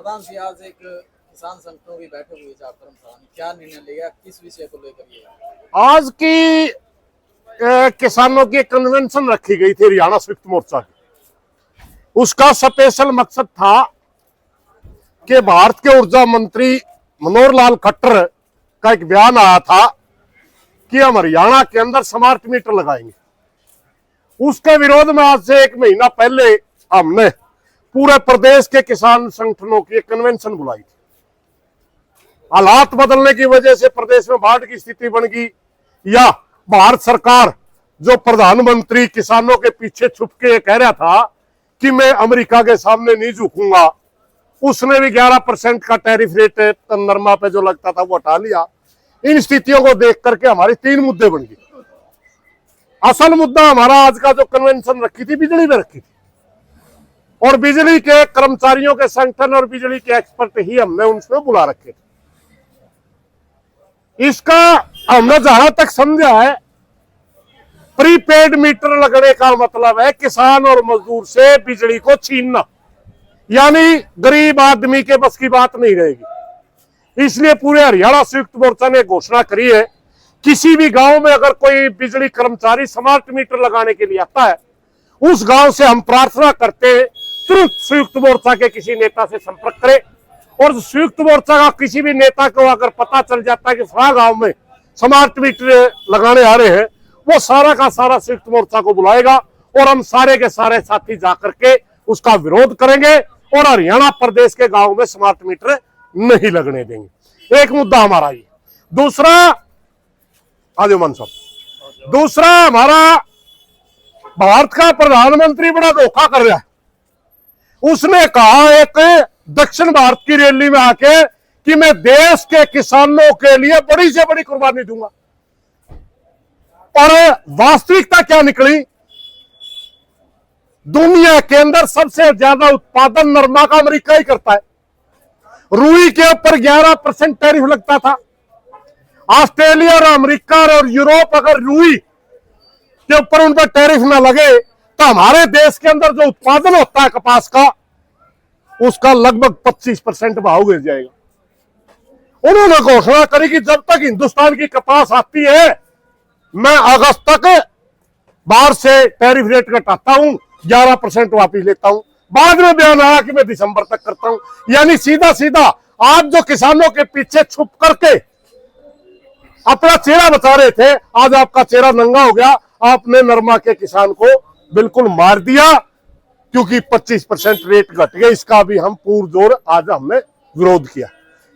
प्रधान जी, आज एक किसान संगठनों की बैठक हुई धर्मशाला में, क्या निर्णय लिया, किस विषय को लेकर ये? आज की किसानों की कन्वेंशन रखी गई थी हरियाणा संयुक्त मोर्चा की। उसका स्पेशल मकसद था कि भारत के ऊर्जा मंत्री मनोहर लाल खट्टर का एक बयान आया था कि हम हरियाणा के अंदर स्मार्ट मीटर लगाएंगे। उसके विरोध में आज से 1 महीना पहले हमने पूरे प्रदेश के किसान संगठनों की एक कन्वेंशन बुलाई थी। हालात बदलने की वजह से प्रदेश में बाढ़ की स्थिति बन गई, या भारत सरकार जो प्रधानमंत्री किसानों के पीछे छुप के कह रहा था कि मैं अमेरिका के सामने नहीं झुकूंगा, उसने भी 11% का टैरिफ रेट नरमा पे जो लगता था वो हटा लिया। इन स्थितियों को देख करके हमारे 3 मुद्दे बन गए। असल मुद्दा हमारा आज का जो कन्वेंशन रखी थी, बिजली में रखी थी, और बिजली के कर्मचारियों के संगठन और बिजली के एक्सपर्ट ही हमने उनसे बुला रखे थे। इसका हमने जहां तक समझा है, प्रीपेड मीटर लगने का मतलब है किसान और मजदूर से बिजली को छीनना, यानी गरीब आदमी के बस की बात नहीं रहेगी। इसलिए पूरे हरियाणा संयुक्त मोर्चा ने घोषणा करी है, किसी भी गांव में अगर कोई बिजली कर्मचारी स्मार्ट मीटर लगाने के लिए आता है, उस गांव से हम प्रार्थना करते हैं तुरंत संयुक्त मोर्चा के किसी नेता से संपर्क करें। और संयुक्त मोर्चा का किसी भी नेता को अगर पता चल जाता है कि फला गांव में स्मार्ट मीटर लगाने आ रहे हैं, वो सारा का सारा संयुक्त मोर्चा को बुलाएगा और हम सारे के सारे साथी जाकर के उसका विरोध करेंगे और हरियाणा प्रदेश के गांव में स्मार्ट मीटर नहीं लगने देंगे। एक मुद्दा हमारा ये। दूसरा, आदिमान साहब, दूसरा हमारा भारत का प्रधानमंत्री बड़ा धोखा कर रहा है। उसने कहा एक दक्षिण भारत की रैली में आके कि मैं देश के किसानों के लिए बड़ी से बड़ी कुर्बानी दूंगा, और वास्तविकता क्या निकली? दुनिया के अंदर सबसे ज्यादा उत्पादन नरमा का अमेरिका ही करता है। रुई के ऊपर 11% टैरिफ लगता था। ऑस्ट्रेलिया और अमेरिका और यूरोप अगर रुई के ऊपर उन पर टैरिफ ना लगे तो हमारे देश के अंदर जो उत्पादन होता है कपास का, उसका लगभग 25% भाव गिर जाएगा। उन्होंने घोषणा करी कि जब तक हिंदुस्तान की कपास आती है, मैं अगस्त तक बाहर से टैरिफ रेट घटाता हूं, 11% वापिस लेता हूं। बाद में बयान आया कि मैं दिसंबर तक करता हूं। यानी सीधा सीधा आप जो किसानों के पीछे छुप करके अपना चेहरा बचा रहे थे, आज आपका चेहरा नंगा हो गया। आपने नरमा के किसान को बिल्कुल मार दिया, क्योंकि 25% रेट घट गया। इसका भी हम पुरजोर आज हमने विरोध किया।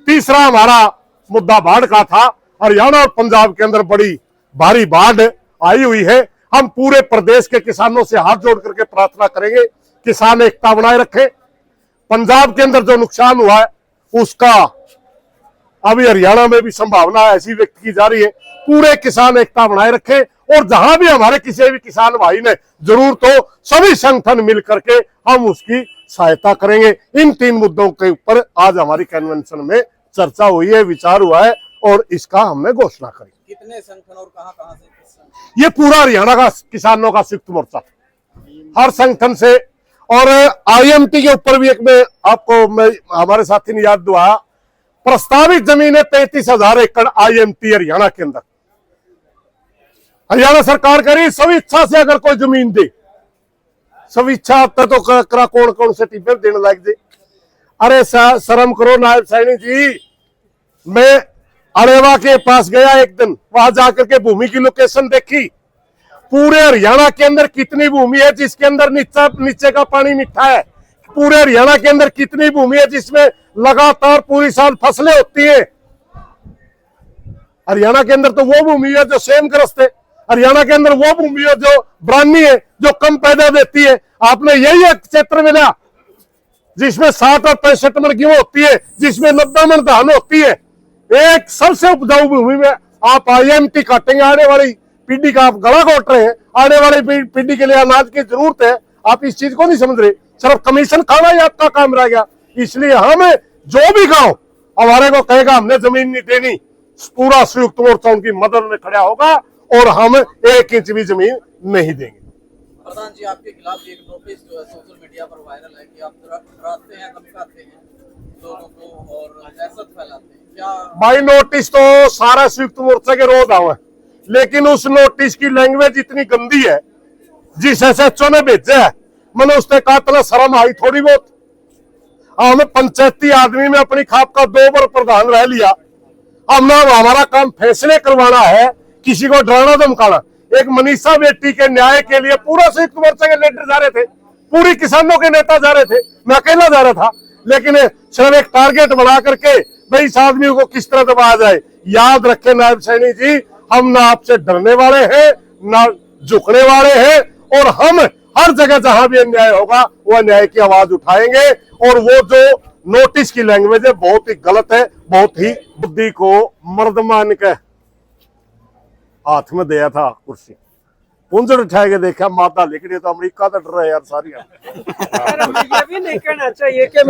तीसरा हमारा मुद्दा बाढ़ का था। हरियाणा और पंजाब के अंदर बड़ी भारी बाढ़ आई हुई है। हम पूरे प्रदेश के किसानों से हाथ जोड़ करके प्रार्थना करेंगे, किसान एकता बनाए रखें। पंजाब के अंदर जो नुकसान हुआ है उसका अभी हरियाणा में भी संभावना ऐसी व्यक्त की जा रही है। पूरे किसान एकता बनाए रखें, और जहां भी हमारे किसी भी किसान भाई ने जरूरत हो, सभी संगठन मिल करके हम उसकी सहायता करेंगे। इन 3 मुद्दों के ऊपर आज हमारी कन्वेंशन में चर्चा हुई है, विचार हुआ है, और इसका हमने घोषणा करी। कितने संगठन और कहां से? ये पूरा हरियाणा का किसानों का संयुक्त मोर्चा, हर संगठन से। और आईएमटी के ऊपर भी एक में आपको हमारे साथी ने याद दिलाया, प्रस्तावित जमीन है 33,000 एकड़ आईएमटी हरियाणा के अंदर। हरियाणा सरकार कह रही सभी इच्छा से अगर कोई जमीन दे, सभी इच्छा तो करा कौन कौन से टिब्बे देने लायक दे। अरे शर्म करो नायब सैनी जी। मैं अरेवा के पास गया एक दिन, वहां जाकर के भूमि की लोकेशन देखी। पूरे हरियाणा के अंदर कितनी भूमि है जिसके अंदर नीचे का पानी मीठा है? पूरे हरियाणा के अंदर कितनी भूमि है जिसमें लगातार पूरी साल फसलें होती है? हरियाणा के अंदर तो वो भूमि है जो सेमग्रस्त है। हरियाणा के अंदर वो भूमि है जो ब्राह्मी है, जो कम पैदा देती है। आपने यही एक क्षेत्र मिला जिसमें 60 और 65 मन गेहूं होती है, जिसमें 90 मन धान होती है। एक सबसे उपजाऊ भूमि में आप आईएमटी काटेंगे। आने वाली पीढ़ी का आप गला घोट रहे हैं। आने वाली पीढ़ी के लिए अनाज की जरूरत है, आप इस चीज को नहीं समझ रहे। सिर्फ कमीशन खाना ही आपका काम रह गया। इसलिए हम जो भी गांव हमारे को कहेगा हमने जमीन नहीं देनी, पूरा संयुक्त मोर्चा उनकी मदद में खड़ा होगा और हम 1 इंच भी जमीन नहीं देंगे। प्रधान जी, आपके खिलाफ एक नोटिस जो है सोशल मीडिया पर वायरल है कि आप डराते हैं, धमकाते हैं, लोगों को और दहशत फैलाते हैं, क्या? भाई नोटिस तो सारा संयुक्त मोर्चा के रोज आवे, लेकिन उस नोटिस की लैंग्वेज इतनी गंदी है जिस SHO ने भेजा है, मैंने उसने कहा इतना शर्म आई थोड़ी बहुत। हमें पंचायती आदमी में अपनी खाप का 2 बार प्रधान रह लिया, हमने हमारा काम फैसले करवाना है, किसी को डराना धमकाना। एक मनीषा बेटी के न्याय के लिए पूरा संयुक्त मोर्चा के लीडर जा रहे थे, पूरी किसानों के नेता जा रहे थे, मैं अकेला जा रहा था, लेकिन सिर्फ एक टारगेट बना करके भाई इस आदमी को किस तरह दबाया जाए। याद रखें नायब सैनी जी, हम ना आपसे डरने वाले हैं ना झुकने वाले हैं, और हम हर जगह जहां भी अन्याय होगा वह न्याय की आवाज उठाएंगे। और वो जो नोटिस की लैंग्वेज है बहुत ही गलत है, बहुत ही। बुद्धि को मर्द मान के हाथ में दिया था कुर्सी, पुंजर उठा के देखा माता लिख रही, तो अमेरिका तो डर रहा है यार सारी। ये भी नहीं कहना चाहिए कि